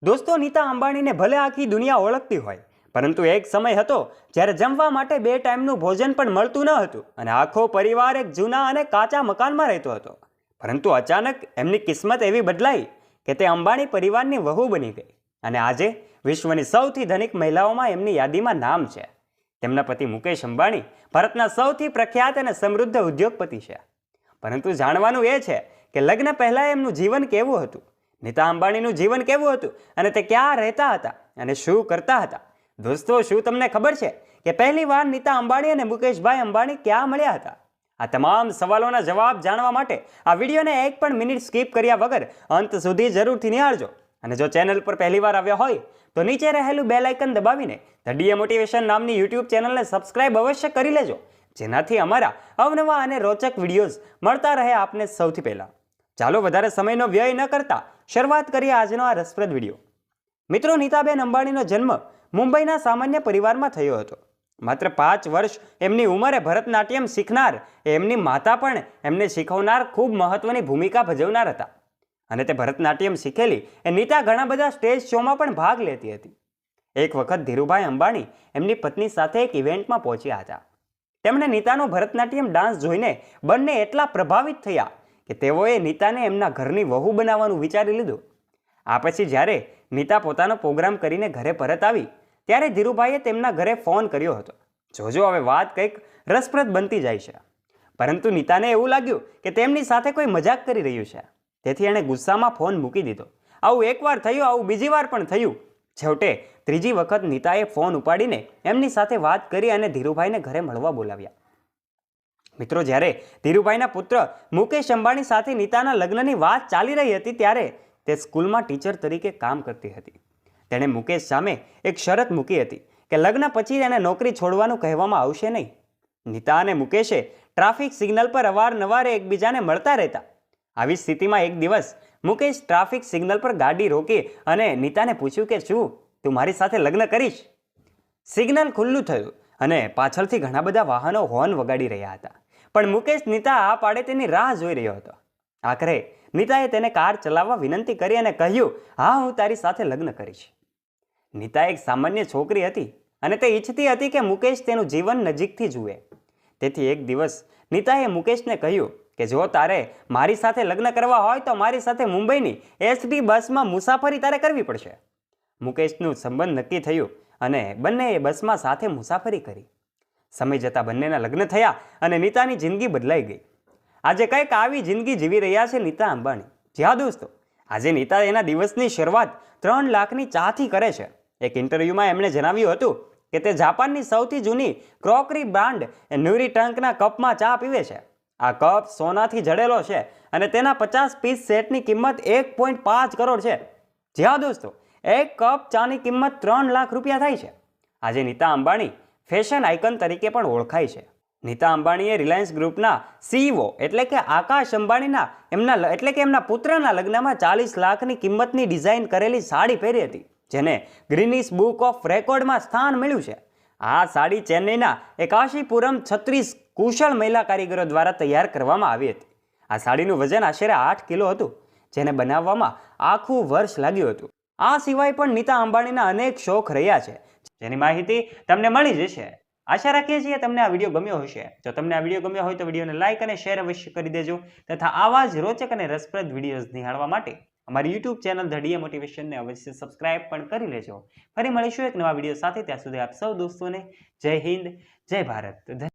દોસ્તો, નીતા અંબાણીને ભલે આખી દુનિયા ઓળખતી હોય, પરંતુ એક સમય હતો જ્યારે જમવા માટે 2 ટાઈમનું ભોજન પણ મળતું ન હતું અને આખો પરિવાર એક જૂના અને કાચા મકાનમાં રહેતો હતો. પરંતુ અચાનક એમની કિસ્મત એવી બદલાઈ કે તે અંબાણી પરિવારની વહુ બની ગઈ અને આજે વિશ્વની સૌથી ધનિક મહિલાઓમાં એમની યાદીમાં નામ છે. તેમના પતિ મુકેશ અંબાણી ભારતના સૌથી પ્રખ્યાત અને સમૃદ્ધ ઉદ્યોગપતિ છે. પરંતુ જાણવાનું એ છે કે લગ્ન પહેલા એમનું જીવન કેવું હતું, નીતા અંબાણીનું જીવન કેવું હતું અને તે ક્યાં રહેતા હતા અને શું કરતા હતા. દોસ્તો, શું તમને ખબર છે કે પહેલી વાર નીતા અંબાણી અને મુકેશભાઈ અંબાણી ક્યાં મળ્યા હતા? આ તમામ સવાલોના જવાબ જાણવા માટે આ વિડીયોને એક પણ મિનિટ સ્કીપ કર્યા વગર અંત સુધી જરૂરથી નિહાળજો. અને જો ચેનલ પર પહેલીવાર આવ્યા હોય તો નીચે રહેલું બેલ આઇકન દબાવીને ધ ડીએ મોટિવેશન નામની યુટ્યુબ ચેનલને સબસ્ક્રાઇબ અવશ્ય કરી લેજો, જેનાથી અમારા અવનવા અને રોચક વિડીયોઝ મળતા રહે આપને સૌથી પહેલા. ચાલો વધારે સમયનો વ્યય ન કરતા શરૂઆત કરીએ આજનો આ રસપ્રદ વિડીયો. મિત્રો, નીતાબેન અંબાણીનો જન્મ મુંબઈના સામાન્ય પરિવારમાં થયો હતો. માત્ર 5 વર્ષ એમની ઉંમરે ભરતનાટ્યમ શીખનાર એમની માતા પણ એમને શીખવનાર ખૂબ મહત્વની ભૂમિકા ભજવનાર હતા. અને તે ભરતનાટ્યમ શીખેલી એ નીતા ઘણા બધા સ્ટેજ શોમાં પણ ભાગ લેતી હતી. એક વખત ધીરુભાઈ અંબાણી એમની પત્ની સાથે એક ઇવેન્ટમાં પહોંચ્યા હતા. તેમણે નીતાનો ભરતનાટ્યમ ડાન્સ જોઈને બંને એટલા પ્રભાવિત થયા કે તેઓએ નીતાને એમના ઘરની વહુ બનાવવાનું વિચારી લીધું. આ પછી જ્યારે નીતા પોતાનો પ્રોગ્રામ કરીને ઘરે પરત આવી ત્યારે ધીરુભાઈએ તેમના ઘરે ફોન કર્યો હતો. જોજો, હવે વાત કંઈક રસપ્રદ બનતી જાય છે. પરંતુ નીતાને એવું લાગ્યું કે તેમની સાથે કોઈ મજાક કરી રહ્યું છે, તેથી એણે ગુસ્સામાં ફોન મૂકી દીધો. આવું એકવાર થયું, આવું બીજી વાર પણ થયું. છેવટે ત્રીજી વખત નીતાએ ફોન ઉપાડીને એમની સાથે વાત કરી અને ધીરુભાઈને ઘરે મળવા બોલાવ્યા. મિત્રો, જ્યારે ધીરુભાઈના પુત્ર મુકેશ અંબાણી સાથે નીતાના લગ્નની વાત ચાલી રહી હતી ત્યારે તે સ્કૂલમાં ટીચર તરીકે કામ કરતી હતી. તેણે મુકેશ સામે એક શરત મૂકી હતી કે લગ્ન પછી એને નોકરી છોડવાનું કહેવામાં આવશે નહીં. નીતા અને મુકેશે ટ્રાફિક સિગ્નલ પર અવારનવાર એકબીજાને મળતા રહેતા. આવી સ્થિતિમાં એક દિવસ મુકેશ ટ્રાફિક સિગ્નલ પર ગાડી રોકી અને નીતાને પૂછ્યું કે શું તું મારી સાથે લગ્ન કરીશ? સિગ્નલ ખુલ્લું થયું અને પાછળથી ઘણા બધા વાહનો હોર્ન વગાડી રહ્યા હતા. પણ મુકેશ નીતા આ પાડે તેની રાહ જોઈ રહ્યો હતો. આખરે નીતાએ તેને કાર ચલાવવા વિનંતી કરી અને કહ્યું, હા, હું તારી સાથે લગ્ન કરીશ. નીતા એક સામાન્ય છોકરી હતી અને તે ઈચ્છતી હતી કે મુકેશ તેનું જીવન નજીકથી જુએ. તેથી એક દિવસ નીતાએ મુકેશને કહ્યું કે જો તારે મારી સાથે લગ્ન કરવા હોય તો મારી સાથે મુંબઈની એસટી બસમાં મુસાફરી તારે કરવી પડશે. મુકેશનું સંબંધ નક્કી થયું અને બંનેએ બસમાં સાથે મુસાફરી કરી. સમય જતાં બંનેના લગ્ન થયા અને નીતાની જિંદગી બદલાઈ ગઈ. આજે કંઈક આવી જિંદગી જીવી રહ્યા છે નીતા અંબાણી. જ્યાં દોસ્તો, આજે નીતા એના દિવસની શરૂઆત 3 લાખની ચાથી કરે છે. એક ઇન્ટરવ્યુમાં એમણે જણાવ્યું હતું કે તે જાપાનની સૌથી જૂની ક્રોકરી બ્રાન્ડ ન્યુરી ટંકના કપમાં ચા પીવે છે. આ કપ સોનાથી જડેલો છે અને તેના 50 પીસ સેટની કિંમત 1.5 કરોડ છે. જ્યાં દોસ્તો, એક કપ ચાની કિંમત 3 લાખ રૂપિયા થાય છે. આજે નીતા અંબાણી ફેશન આઇકન તરીકે પણ ઓળખાય છે. નીતા અંબાણીએ રિલાયન્સ ગ્રુપના CEO એટલે કે આકાશ અંબાણીના એમના પુત્રના લગ્નમાં 40 લાખની કિંમતની ડિઝાઇન કરેલી સાડી પહેરી હતી, જેને ગ્રીનિસ બુક ઓફ રેકોર્ડમાં સ્થાન મળ્યું છે. આ સાડી ચેન્નઈના એકાશીપુરમ 36 કુશળ મહિલા કારીગરો દ્વારા તૈયાર કરવામાં આવી હતી. આ સાડીનું વજન આશરે 8 કિલો હતું, જેને બનાવવામાં આખું વર્ષ લાગ્યું હતું. આ સિવાય પણ નીતા અંબાણીના અનેક શોખ રહ્યા છે, જેની માહિતી તમને મળી જશે. આશા રાખીએ છીએ તમને આ વિડીયો ગમ્યો હશે. જો તમને આ વિડીયો ગમ્યો હોય તો વિડીયોને લાઇક અને શેર અવશ્ય કરી દેજો તથા આવા જ રોચક અને રસપ્રદ વિડીયોઝ નિહાળવા માટે અમારી યુટ્યુબ ચેનલ ધ ડીએ મોટિવેશનને અવશ્ય સબસ્ક્રાઇબ પણ કરી લેજો. ફરી મળીશું એક નવા વિડીયો સાથે. ત્યાં સુધી આપ સૌ દોસ્તોને જય હિન્દ, જય ભારત.